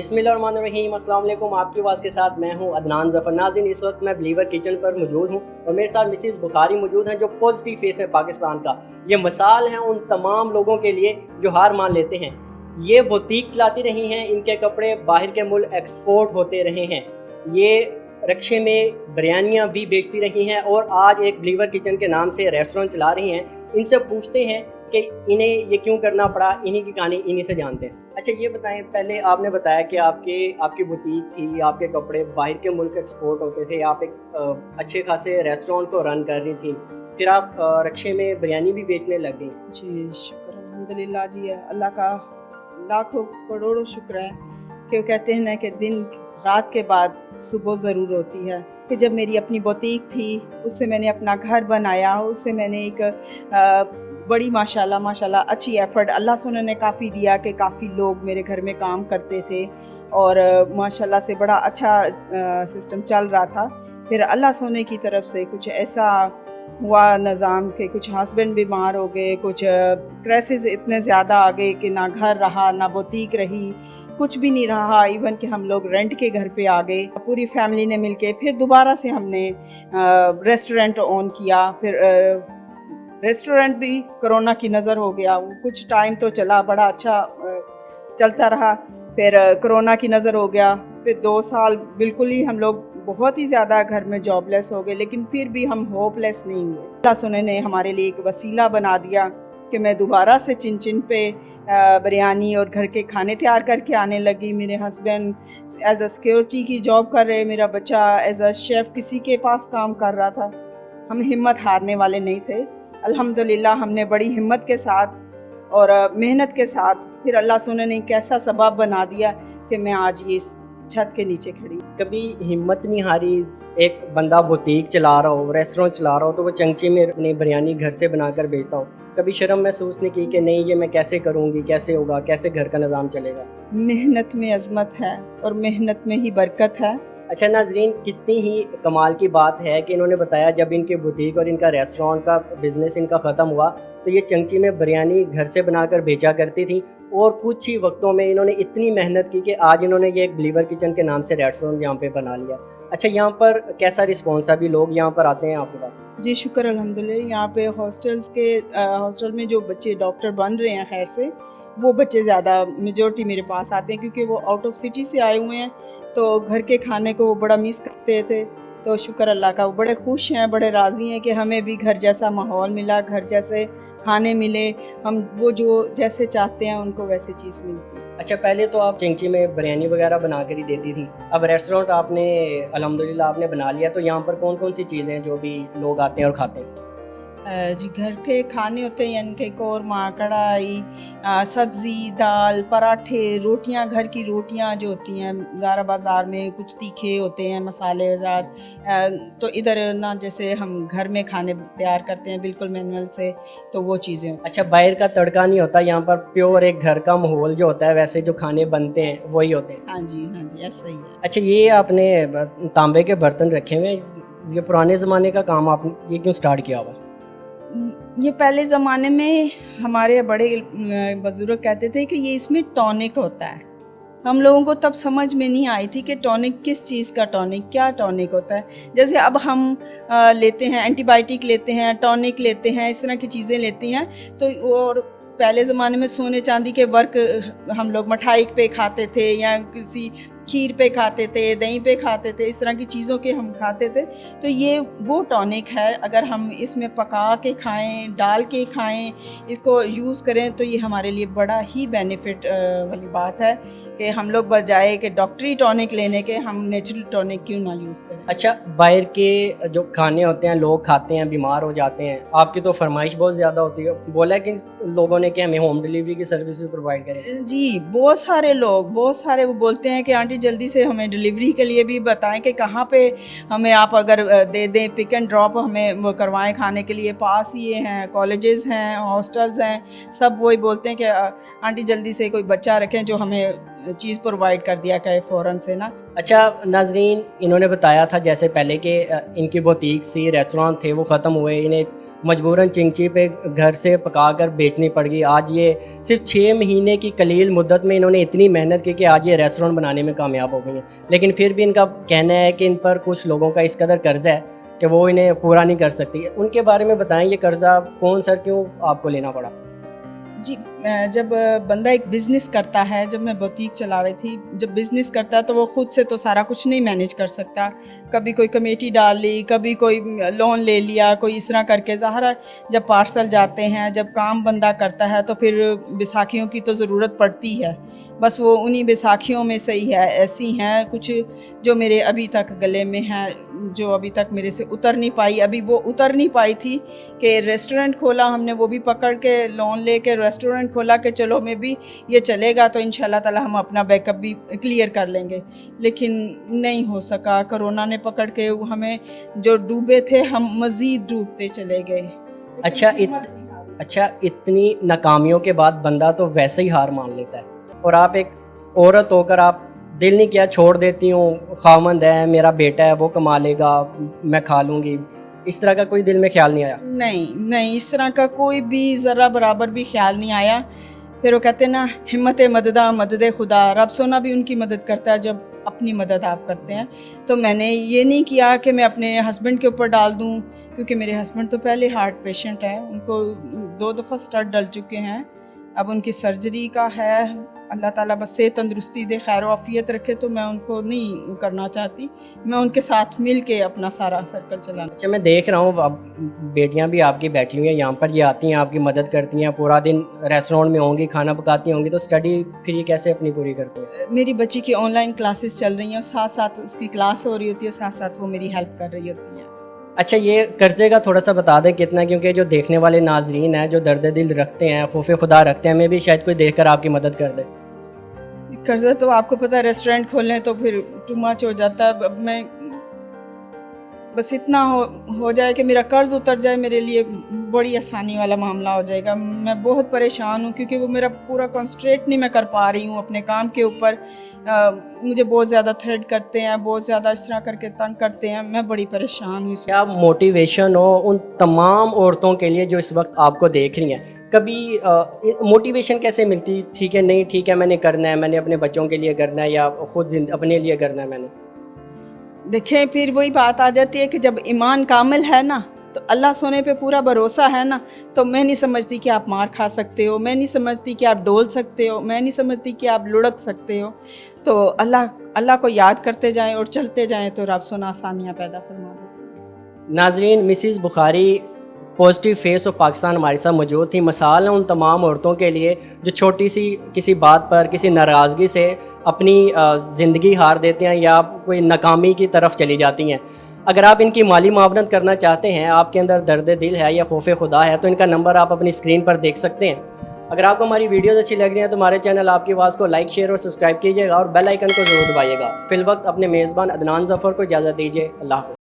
बिस्मिल्लाहिर्रहमानिर्रहीम। अस्सलाम वालेकुम। आपकी आवाज़ के साथ मैं हूं अदनान ज़फ़र। नाज़रीन, इस वक्त मैं बिलीवर किचन पर मौजूद हूं और मेरे साथ मिसिज़ बुखारी मौजूद हैं जो पॉजिटिव फेस है पाकिस्तान का। ये मिसाल हैं उन तमाम लोगों के लिए जो हार मान लेते हैं। ये बुटीक चलाती रही हैं, इनके कपड़े बाहर के मुल्क एक्सपोर्ट होते रहे हैं। ये रक्शे में बिरयानियाँ भी बेचती रही हैं और आज एक बिलीवर किचन के नाम से रेस्टोरेंट चला रही हैं। इनसे पूछते हैं कि इन्हें ये क्यों करना पड़ा, इन्हीं की कहानी इन्हीं से जानते हैं। अच्छा, ये बताएं, पहले आपने बताया कि आपकी बुटीक थी, आपके कपड़े बाहर के मुल्क एक्सपोर्ट होते थे, आप एक अच्छे खासे रेस्टोरेंट को रन कर रही थी, फिर आप रक्शे में बिरयानी भी बेचने लग गई। जी शुक्र अल्हम्दुलिल्लाह जी, अल्लाह का लाखों करोड़ों शुक्र है कि वो कहते हैं ना कि दिन रात के बाद सुबह ज़रूर होती है। कि जब मेरी अपनी बुटीक थी उससे मैंने अपना घर बनाया, उससे मैंने एक बड़ी माशाल्लाह अच्छी एफ़र्ट अल्लाह से उन्होंने काफ़ी दिया कि काफ़ी लोग मेरे घर में काम करते थे और माशाल्लाह से बड़ा अच्छा सिस्टम चल रहा था। फिर अल्लाह सोने की तरफ से कुछ ऐसा हुआ निज़ाम के कुछ हस्बैंड बीमार हो गए, कुछ क्राइसिस इतने ज़्यादा आ गए कि ना घर रहा ना बुटीक रही, कुछ भी नहीं रहा। इवन कि हम लोग रेंट के घर पे आ गए पूरी फैमिली ने मिलके। फिर दोबारा से हमने रेस्टोरेंट ऑन किया। फिर रेस्टोरेंट भी कोरोना की नज़र हो गया, वो कुछ टाइम तो चला, बड़ा अच्छा चलता रहा। फिर कोरोना की नज़र हो गया। फिर 2 साल बिल्कुल ही हम लोग बहुत ही ज़्यादा घर में जॉबलेस हो गए, लेकिन फिर भी हम होपलेस नहीं हुए। अल्लाह सुने ने हमारे लिए एक वसीला बना दिया कि मैं दोबारा से चिन पे बिरयानी और घर के खाने तैयार करके आने लगी। मेरे हस्बैंड एज अ सिक्योरिटी की जॉब कर रहे, मेरा बच्चा एज अ शेफ़ किसी के पास काम कर रहा था। हम हिम्मत हारने वाले नहीं थे। अल्हम्दुलिल्लाह हमने बड़ी हिम्मत के साथ और मेहनत के साथ फिर अल्लाह सुने ने कैसा सबब बना दिया कि मैं आज ये छत के नीचे खड़ी। कभी हिम्मत नहीं हारी? एक बंदा बुटीक चला रहा हो, रेस्टोरेंट चला रहा हो, तो वो चंकी में अपनी बिरयानी घर से बनाकर बेचता हो, कभी शर्म महसूस नहीं की कि नहीं ये मैं कैसे करूँगी, कैसे होगा, कैसे घर का निज़ाम चलेगा? मेहनत में अज़मत है और मेहनत में ही बरकत है। अच्छा नाज़रीन, कितनी ही कमाल की बात है कि इन्होंने बताया जब इनके बुटीक और इनका रेस्टोरेंट का बिज़नेस इनका ख़त्म हुआ तो ये चंकी में बिरयानी घर से बनाकर बेचा करती थी और कुछ ही वक्तों में इन्होंने इतनी मेहनत की कि आज इन्होंने ये एक बिलीवर किचन के नाम से रेस्टोरेंट यहाँ पे बना लिया। अच्छा, यहाँ पर कैसा रिस्पॉन्स है? अभी लोग यहाँ पर आते हैं आपके पास? जी शुक्र अल्हम्दुलिल्लाह। यहाँ पे हॉस्टल में जो बच्चे डॉक्टर बन रहे हैं, खैर से वो बच्चे ज़्यादा मेजॉरिटी मेरे पास आते हैं क्योंकि वो आउट ऑफ सिटी से आए हुए हैं, तो घर के खाने को वो बड़ा मिस करते थे। तो शुक्र अल्लाह का, वो बड़े खुश हैं, बड़े राज़ी हैं कि हमें भी घर जैसा माहौल मिला, घर जैसे खाने मिले, हम वो जो जैसे चाहते हैं उनको वैसे चीज़ मिलती है। अच्छा, पहले तो आप चंकी में बिरयानी वगैरह बना कर ही देती थी, अब रेस्टोरेंट आपने अल्हम्दुलिल्लाह आपने बना लिया, तो यहाँ पर कौन कौन सी चीज़ें हैं जो भी लोग आते हैं और खाते हैं? जी घर के खाने होते हैं, यानी कि कौरमा, कढ़ाई, सब्ज़ी, दाल, पराठे, रोटियां, घर की रोटियां जो होती हैं ज़ारा बाज़ार में कुछ तीखे होते हैं मसाले वज़ात, तो इधर ना जैसे हम घर में खाने तैयार करते हैं बिल्कुल मैनुअल से, तो वो चीज़ें। अच्छा, बाहर का तड़का नहीं होता, यहाँ पर प्योर एक घर का माहौल जो होता है वैसे जो खाने बनते हैं वही होते हैं? हाँ जी ऐसा ही है। अच्छा, ये आपने तांबे के बर्तन रखे हुए हैं, ये पुराने ज़माने का काम आपने ये क्यों स्टार्ट किया हुआ? ये पहले ज़माने में हमारे बड़े बुज़ुर्ग कहते थे कि ये इसमें टॉनिक होता है। हम लोगों को तब समझ में नहीं आई थी कि टॉनिक किस चीज़ का टॉनिक, क्या टॉनिक होता है। जैसे अब हम लेते हैं एंटीबायोटिक लेते हैं, टॉनिक लेते हैं, इस तरह की चीज़ें लेती हैं। तो और पहले ज़माने में सोने चांदी के वर्क हम लोग मिठाई पे खाते थे या किसी खीर पे खाते थे, दही पे खाते थे, इस तरह की चीज़ों के हम खाते थे। तो ये वो टॉनिक है, अगर हम इसमें पका के खाएं, डाल के खाएं, इसको यूज़ करें तो ये हमारे लिए बड़ा ही बेनिफिट वाली बात है कि हम लोग बजाय कि डॉक्टरी टॉनिक लेने के हम नेचुरल टॉनिक क्यों ना यूज़ करें। अच्छा, बाहर के जो खाने होते हैं लोग खाते हैं, बीमार हो जाते हैं, आपकी तो फरमाइश बहुत ज़्यादा होती है, बोला कि लोगों ने कि हमें होम डिलीवरी की सर्विस भी प्रोवाइड करें। जी बहुत सारे वो बोलते हैं कि आंटी जल्दी से हमें डिलीवरी के लिए भी बताएं कि कहाँ पे हमें आप अगर दे दें, पिक एंड ड्रॉप हमें वो करवाएं खाने के लिए। पास ये हैं, कॉलेजेस हैं, हॉस्टल्स हैं, सब वही बोलते हैं कि आंटी जल्दी से कोई बच्चा रखें जो हमें चीज़ प्रोवाइड कर दिया करे फ़ौरन से ना। अच्छा नाजरीन, इन्होंने बताया था जैसे पहले कि इनकी बुटीक सी रेस्टोरेंट थे वो ख़त्म हुए, इन्हें मजबूरन चिंगची पे घर से पका कर बेचनी पड़ गई। आज ये सिर्फ 6 महीने की कलील मुद्दत में इन्होंने इतनी मेहनत की कि आज ये रेस्टोरेंट बनाने में कामयाब हो गई हैं। लेकिन फिर भी इनका कहना है कि इन पर कुछ लोगों का इस कदर कर्ज़ा है कि वो इन्हें पूरा नहीं कर सकती। उनके बारे में बताएं, ये कर्ज़ा कौन सा, क्यों आपको लेना पड़ा? जी, जब बंदा एक बिज़नेस करता है, जब मैं बुटीक चला रही थी, जब बिज़नेस करता है तो वो खुद से तो सारा कुछ नहीं मैनेज कर सकता। कभी कोई कमेटी डाल ली, कभी कोई लोन ले लिया, कोई इस तरह करके। ज़ाहिर है जब पार्सल जाते हैं, जब काम बंदा करता है तो फिर बैसाखियों की तो ज़रूरत पड़ती है। बस वो उन्हीं बैसाखियों में से ही है, ऐसी हैं कुछ जो मेरे अभी तक गले में हैं, जो अभी तक मेरे से उतर नहीं पाई। अभी वो उतर नहीं पाई थी कि रेस्टोरेंट खोला हमने, वो भी पकड़ के लोन ले के रेस्टोरेंट खोला कि चलो मैं भी ये चलेगा तो इंशाल्लाह ताला हम अपना बैकअप भी क्लियर कर लेंगे। लेकिन नहीं हो सका, कोरोना ने पकड़ के हमें, जो डूबे थे हम मज़ीद डूबते चले गए। अच्छा, इतनी नाकामियों के बाद बंदा तो वैसे ही हार मान लेता है, और आप एक औरत होकर आप दिल नहीं किया छोड़ देती हूँ, खामंद है, मेरा बेटा है, वो कमा लेगा, मैं खा लूँगी, इस तरह का कोई दिल में ख्याल नहीं आया? नहीं, इस तरह का कोई भी ज़रा बराबर भी ख्याल नहीं आया। फिर वो कहते हैं ना, हिम्मत मददा मदद खुदा, रब सोना भी उनकी मदद करता है जब अपनी मदद आप करते हैं। तो मैंने ये नहीं किया कि मैं अपने हस्बैंड के ऊपर डाल दूँ, क्योंकि मेरे हस्बैंड तो पहले हार्ट पेशेंट हैं, उनको 2 दफ़ा स्टंट डल चुके हैं, अब उनकी सर्जरी का है। अल्लाह ताला बस से तंदुरुस्ती दे, खैर आफियत रखे, तो मैं उनको नहीं करना चाहती। मैं उनके साथ मिल के अपना सारा सर्कल चलाना। अच्छा, मैं देख रहा हूँ अब बेटियाँ भी आपकी बैठी हुई हैं यहाँ पर, ये आती हैं आपकी मदद करती हैं, पूरा दिन रेस्टोरेंट में होंगी, खाना पकाती होंगी, तो स्टडी फिर ये कैसे अपनी पूरी करते हैं? मेरी बच्ची की ऑनलाइन क्लासेस चल रही हैं, साथ साथ उसकी क्लास हो रही होती है, साथ साथ वो मेरी हेल्प कर रही होती है। अच्छा, ये कर्ज़े का थोड़ा सा बता दें कितना, क्योंकि जो देखने वाले नाजरीन हैं, जो दर्द दिल रखते हैं, खौफ खुदा रखते हैं, हमें भी शायद कोई देख कर आपकी मदद कर दे। कर्जा तो आपको पता है, रेस्टोरेंट खोलें तो फिर टू मच हो जाता है। अब मैं बस इतना हो जाए कि मेरा कर्ज उतर जाए, मेरे लिए बड़ी आसानी वाला मामला हो जाएगा। मैं बहुत परेशान हूँ क्योंकि वो मेरा पूरा कंसंट्रेट नहीं मैं कर पा रही हूँ अपने काम के ऊपर। मुझे बहुत ज़्यादा थ्रेड करते हैं, बहुत ज़्यादा इस तरह करके तंग करते हैं, मैं बड़ी परेशान हूँ। क्या मोटिवेशन हो उन तमाम औरतों के लिए जो इस वक्त आपको देख रही हैं? कभी मोटिवेशन कैसे मिलती थी कि नहीं ठीक है मैंने करना है, मैंने अपने बच्चों के लिए करना है, या खुद अपने लिए करना है मैंने? देखें, फिर वही बात आ जाती है कि जब ईमान कामिल है ना, तो अल्लाह सोने पे पूरा भरोसा है ना, तो मैं नहीं समझती कि आप मार खा सकते हो, मैं नहीं समझती कि आप डोल सकते हो, मैं नहीं समझती कि आप लुढ़क सकते हो। तो अल्लाह को याद करते जाएं और चलते जाएं तो रब सोना आसानियाँ पैदा फरमा देते। नाजरीन, Mrs Bukhari positive face of Pakistan हमारे साथ मौजूद थी। मिसाल है उन तमाम औरतों के लिए जो छोटी सी किसी बात पर, किसी नाराज़गी से अपनी ज़िंदगी हार देते हैं या कोई नाकामी की तरफ चली जाती हैं। अगर आप इनकी माली मुआवनत करना चाहते हैं, आपके अंदर दर्द दिल है या खौफ खुदा है, तो इनका नंबर आप अपनी स्क्रीन पर देख सकते हैं। अगर आपको हमारी वीडियोज़ अच्छी लग रही हैं तो हमारे चैनल आपकी आवाज़ को लाइक, शेयर और सब्सक्राइब कीजिएगा और बेल आइकन को ज़रूर दबाइएगा। फिल वक्त अपने मेज़बान अदनान ज़फ़र को इजाज़त दीजिए। अल्लाह हाफ़िज़।